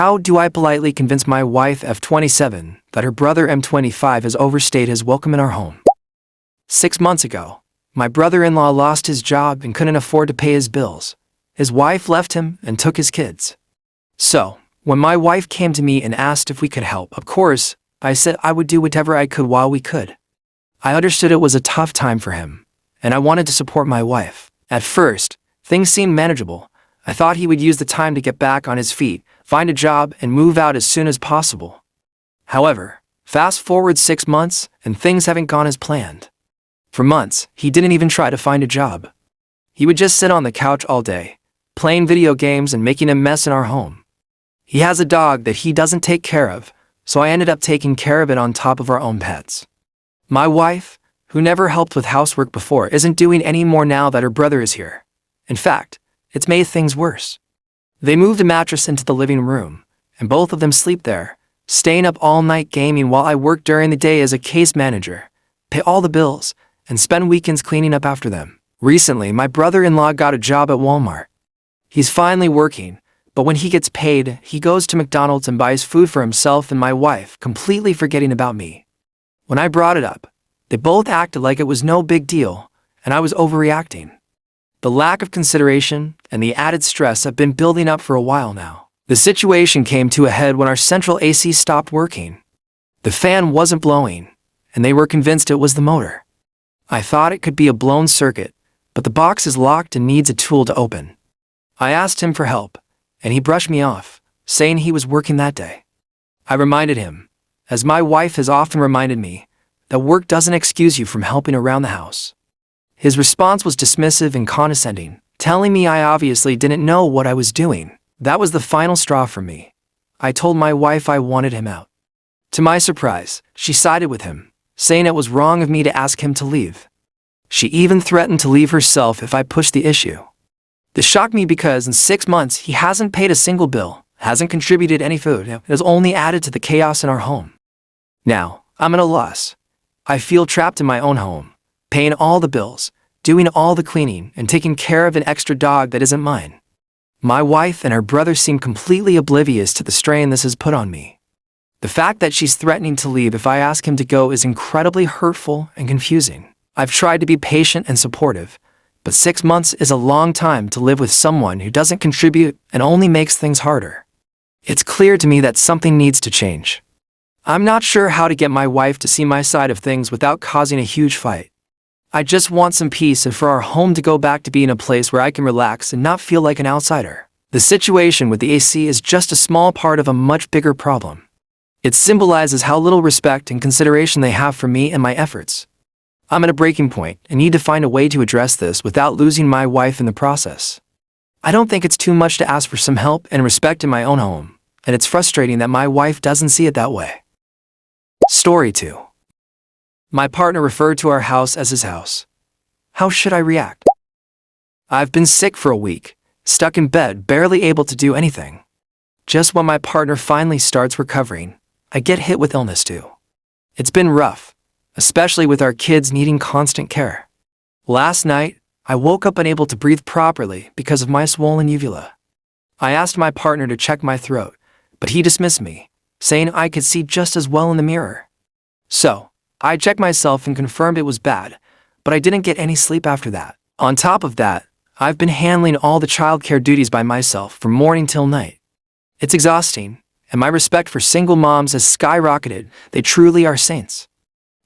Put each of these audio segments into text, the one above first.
How do I politely convince my wife F27 that her brother M25 has overstayed his welcome in our home? 6 months ago, my brother-in-law lost his job and couldn't afford to pay his bills. His wife left him and took his kids. So, when my wife came to me and asked if we could help, of course, I said I would do whatever I could while we could. I understood it was a tough time for him, and I wanted to support my wife. At first, things seemed manageable. I thought he would use the time to get back on his feet, find a job, and move out as soon as possible. However, fast forward 6 months, and things haven't gone as planned. For months, he didn't even try to find a job. He would just sit on the couch all day, playing video games and making a mess in our home. He has a dog that he doesn't take care of, so I ended up taking care of it on top of our own pets. My wife, who never helped with housework before, isn't doing any more now that her brother is here. In fact, it's made things worse. They moved a mattress into the living room, and both of them sleep there, staying up all night gaming while I work during the day as a case manager, pay all the bills, and spend weekends cleaning up after them. Recently, my brother-in-law got a job at Walmart. He's finally working, but when he gets paid, he goes to McDonald's and buys food for himself and my wife, completely forgetting about me. When I brought it up, they both acted like it was no big deal, and I was overreacting. The lack of consideration and the added stress have been building up for a while now. The situation came to a head when our central AC stopped working. The fan wasn't blowing, and they were convinced it was the motor. I thought it could be a blown circuit, but the box is locked and needs a tool to open. I asked him for help, and he brushed me off, saying he was working that day. I reminded him, as my wife has often reminded me, that work doesn't excuse you from helping around the house. His response was dismissive and condescending, telling me I obviously didn't know what I was doing. That was the final straw for me. I told my wife I wanted him out. To my surprise, she sided with him, saying it was wrong of me to ask him to leave. She even threatened to leave herself if I pushed the issue. This shocked me because in 6 months he hasn't paid a single bill, hasn't contributed any food, and has only added to the chaos in our home. Now, I'm at a loss. I feel trapped in my own home, paying all the bills, doing all the cleaning, and taking care of an extra dog that isn't mine. My wife and her brother seem completely oblivious to the strain this has put on me. The fact that she's threatening to leave if I ask him to go is incredibly hurtful and confusing. I've tried to be patient and supportive, but 6 months is a long time to live with someone who doesn't contribute and only makes things harder. It's clear to me that something needs to change. I'm not sure how to get my wife to see my side of things without causing a huge fight. I just want some peace and for our home to go back to being a place where I can relax and not feel like an outsider. The situation with the AC is just a small part of a much bigger problem. It symbolizes how little respect and consideration they have for me and my efforts. I'm at a breaking point and need to find a way to address this without losing my wife in the process. I don't think it's too much to ask for some help and respect in my own home, and it's frustrating that my wife doesn't see it that way. Story 2. My partner referred to our house as his house. How should I react? I've been sick for a week, stuck in bed, barely able to do anything. Just when my partner finally starts recovering, I get hit with illness too. It's been rough, especially with our kids needing constant care. Last night, I woke up unable to breathe properly because of my swollen uvula. I asked my partner to check my throat, but he dismissed me, saying I could see just as well in the mirror. So, I checked myself and confirmed it was bad, but I didn't get any sleep after that. On top of that, I've been handling all the childcare duties by myself from morning till night. It's exhausting, and my respect for single moms has skyrocketed. They truly are saints.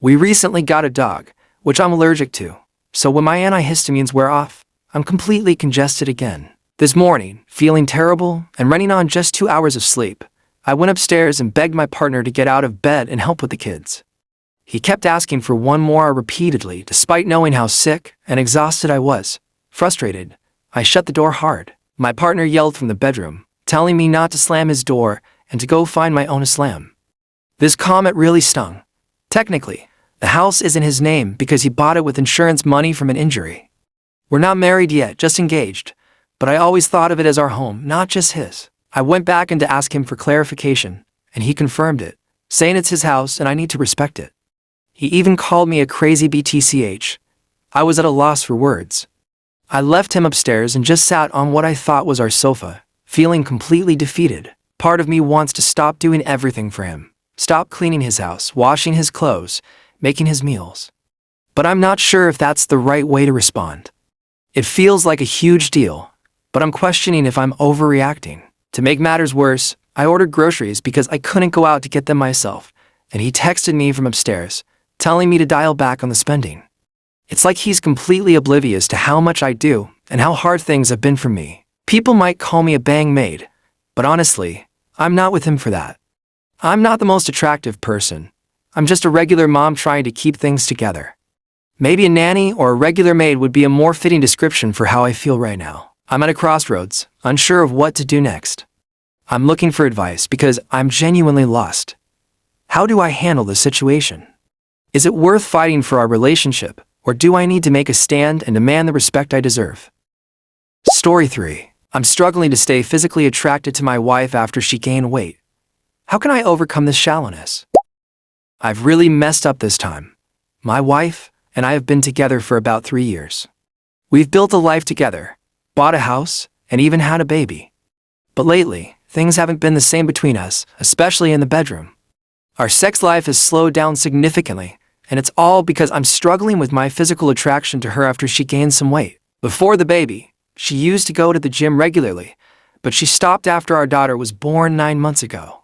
We recently got a dog, which I'm allergic to, so when my antihistamines wear off, I'm completely congested again. This morning, feeling terrible and running on just 2 hours of sleep, I went upstairs and begged my partner to get out of bed and help with the kids. He kept asking for one more repeatedly, despite knowing how sick and exhausted I was. Frustrated, I shut the door hard. My partner yelled from the bedroom, telling me not to slam his door and to go find my own slam. This comment really stung. Technically, the house isn't his name because he bought it with insurance money from an injury. We're not married yet, just engaged, but I always thought of it as our home, not just his. I went back in to ask him for clarification, and he confirmed it, saying it's his house and I need to respect it. He even called me a crazy BTCH. I was at a loss for words. I left him upstairs and just sat on what I thought was our sofa, feeling completely defeated. Part of me wants to stop doing everything for him. Stop cleaning his house, washing his clothes, making his meals. But I'm not sure if that's the right way to respond. It feels like a huge deal, but I'm questioning if I'm overreacting. To make matters worse, I ordered groceries because I couldn't go out to get them myself, and he texted me from upstairs, telling me to dial back on the spending. It's like he's completely oblivious to how much I do and how hard things have been for me. People might call me a bang maid, but honestly, I'm not with him for that. I'm not the most attractive person. I'm just a regular mom trying to keep things together. Maybe a nanny or a regular maid would be a more fitting description for how I feel right now. I'm at a crossroads, unsure of what to do next. I'm looking for advice because I'm genuinely lost. How do I handle this situation? Is it worth fighting for our relationship, or do I need to make a stand and demand the respect I deserve? Story 3. I'm struggling to stay physically attracted to my wife after she gained weight. How can I overcome this shallowness? I've really messed up this time. My wife and I have been together for about 3 years. We've built a life together, bought a house, and even had a baby. But lately, things haven't been the same between us, especially in the bedroom. Our sex life has slowed down significantly, and it's all because I'm struggling with my physical attraction to her after she gained some weight. Before the baby, she used to go to the gym regularly, but she stopped after our daughter was born 9 months ago.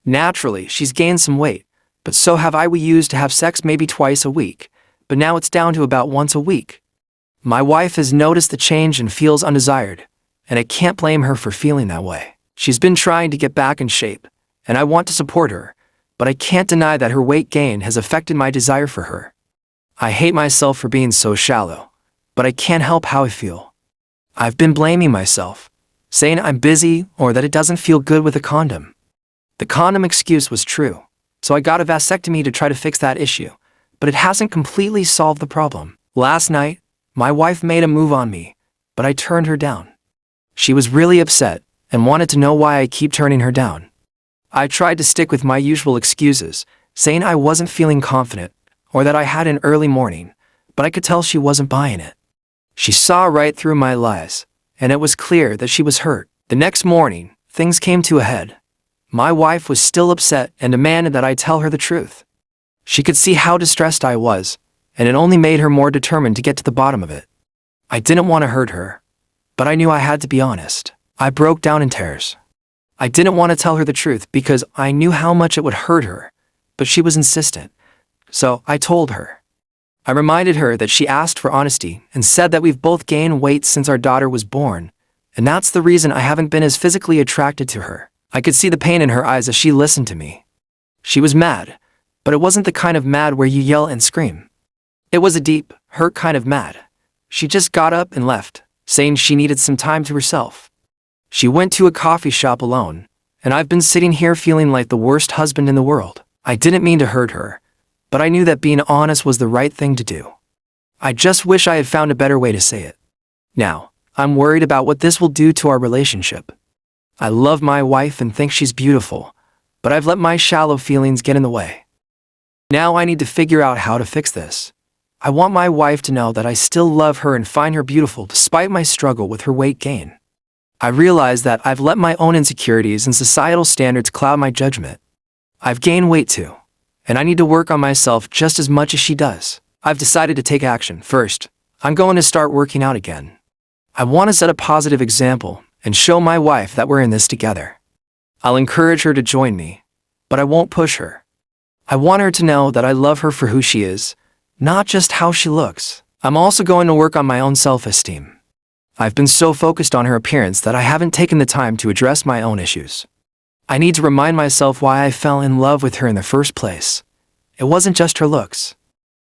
Naturally, she's gained some weight, but so have I. We used to have sex maybe twice a week, but now it's down to about once a week. My wife has noticed the change and feels undesired, and I can't blame her for feeling that way. She's been trying to get back in shape, and I want to support her, but I can't deny that her weight gain has affected my desire for her. I hate myself for being so shallow, but I can't help how I feel. I've been blaming myself, saying I'm busy or that it doesn't feel good with a condom. The condom excuse was true, so I got a vasectomy to try to fix that issue, but it hasn't completely solved the problem. Last night, my wife made a move on me, but I turned her down. She was really upset and wanted to know why I keep turning her down. I tried to stick with my usual excuses, saying I wasn't feeling confident or that I had an early morning, but I could tell she wasn't buying it. She saw right through my lies, and it was clear that she was hurt. The next morning, things came to a head. My wife was still upset and demanded that I tell her the truth. She could see how distressed I was, and it only made her more determined to get to the bottom of it. I didn't want to hurt her, but I knew I had to be honest. I broke down in tears. I didn't want to tell her the truth because I knew how much it would hurt her, but she was insistent, so I told her. I reminded her that she asked for honesty and said that we've both gained weight since our daughter was born, and that's the reason I haven't been as physically attracted to her. I could see the pain in her eyes as she listened to me. She was mad, but it wasn't the kind of mad where you yell and scream. It was a deep, hurt kind of mad. She just got up and left, saying she needed some time to herself. She went to a coffee shop alone, and I've been sitting here feeling like the worst husband in the world. I didn't mean to hurt her, but I knew that being honest was the right thing to do. I just wish I had found a better way to say it. Now, I'm worried about what this will do to our relationship. I love my wife and think she's beautiful, but I've let my shallow feelings get in the way. Now I need to figure out how to fix this. I want my wife to know that I still love her and find her beautiful despite my struggle with her weight gain. I realize that I've let my own insecurities and societal standards cloud my judgment. I've gained weight too, and I need to work on myself just as much as she does. I've decided to take action. First, I'm going to start working out again. I want to set a positive example and show my wife that we're in this together. I'll encourage her to join me, but I won't push her. I want her to know that I love her for who she is, not just how she looks. I'm also going to work on my own self-esteem. I've been so focused on her appearance that I haven't taken the time to address my own issues. I need to remind myself why I fell in love with her in the first place. It wasn't just her looks.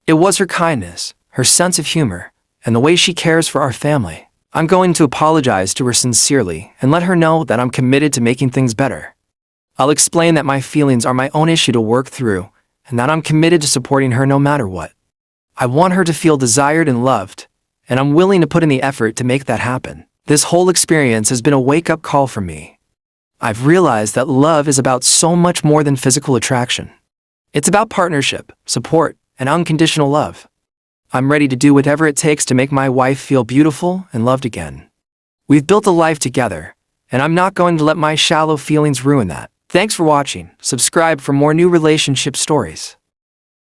It was her kindness, her sense of humor, and the way she cares for our family. I'm going to apologize to her sincerely and let her know that I'm committed to making things better. I'll explain that my feelings are my own issue to work through and that I'm committed to supporting her no matter what. I want her to feel desired and loved, and I'm willing to put in the effort to make that happen. This whole experience has been a wake-up call for me. I've realized that love is about so much more than physical attraction. It's about partnership, support, and unconditional love. I'm ready to do whatever it takes to make my wife feel beautiful and loved again. We've built a life together, And I'm not going to let my shallow feelings ruin that. Thanks for watching. Subscribe for more new relationship stories.